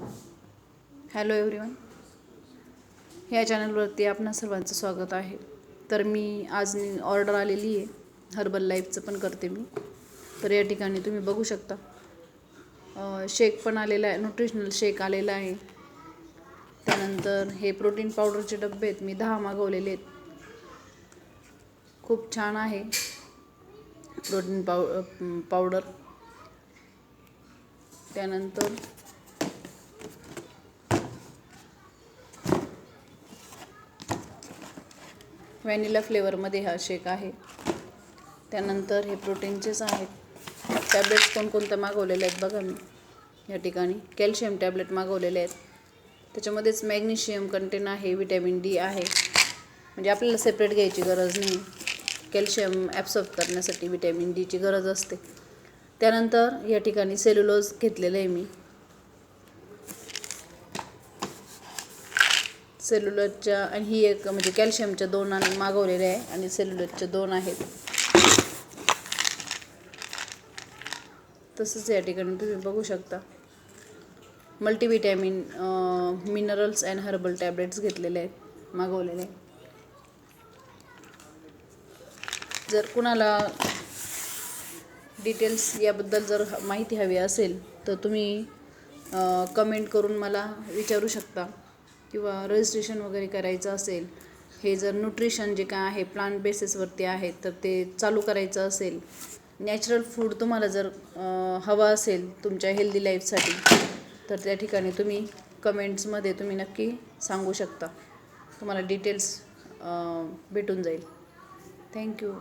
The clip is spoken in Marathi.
हॅलो एव्हरीवन, ह्या चॅनलवरती आपणा सर्वांचं स्वागत आहे. तर मी आज ऑर्डर आलेली आहे, हर्बल लाईफचं पण करते मी. तर या ठिकाणी तुम्ही बघू शकता शेक पण आलेला आहे, न्यूट्रिशनल शेक आलेला आहे. त्यानंतर हे प्रोटीन पावडरचे डबे आहेत, मी 10 मागवलेले आहेत. खूप छान आहे प्रोटीन पावडर. त्यानंतर व्हॅनिला फ्लेवरमध्ये हा शेक आहे. त्यानंतर हे प्रोटीनचेच आहेत. टॅब्लेट्स कोणकोणत्या मागवलेले आहेत बघा. मी या ठिकाणी कॅल्शियम टॅब्लेट मागवलेले आहेत. त्याच्यामध्येच मॅग्नेशियम कंटेन आहे, विटॅमिन डी आहे. म्हणजे आपल्याला सेपरेट घ्यायची गरज नाही. कॅल्शियम ॲब्सॉर्ब करण्यासाठी विटॅमिन डीची गरज असते. त्यानंतर या ठिकाणी सेल्युलोज घेतलेलं आहे मी. सेल्युलोजच्या आणि ही एक म्हणजे कॅल्शियमच्या 2 मागवलेले आहे आणि सेल्युलोजच्या 2 आहेत. तसंच या ठिकाणी तुम्ही बघू शकता multivitamin minerals and herbal tablets घेतलेले आहेत, मागवलेले आहेत. जर कुणाला डिटेल्स याबद्दल जर माहिती हवी असेल तर तुम्ही कमेंट करून मला विचारू शकता, किंवा रजिस्ट्रेशन वगैरे करायचं असेल, हे जर न्यूट्रिशन जे काय आहे प्लांट बेसिसवरती आहे तर ते चालू करायचं असेल, नॅचरल फूड तुम्हाला जर हवं असेल तुमच्या हेल्दी लाईफसाठी, तर त्या ठिकाणी तुम्ही कमेंट्समध्ये तुम्ही नक्की सांगू शकता. तुम्हाला डिटेल्स भेटून जाईल. थँक्यू.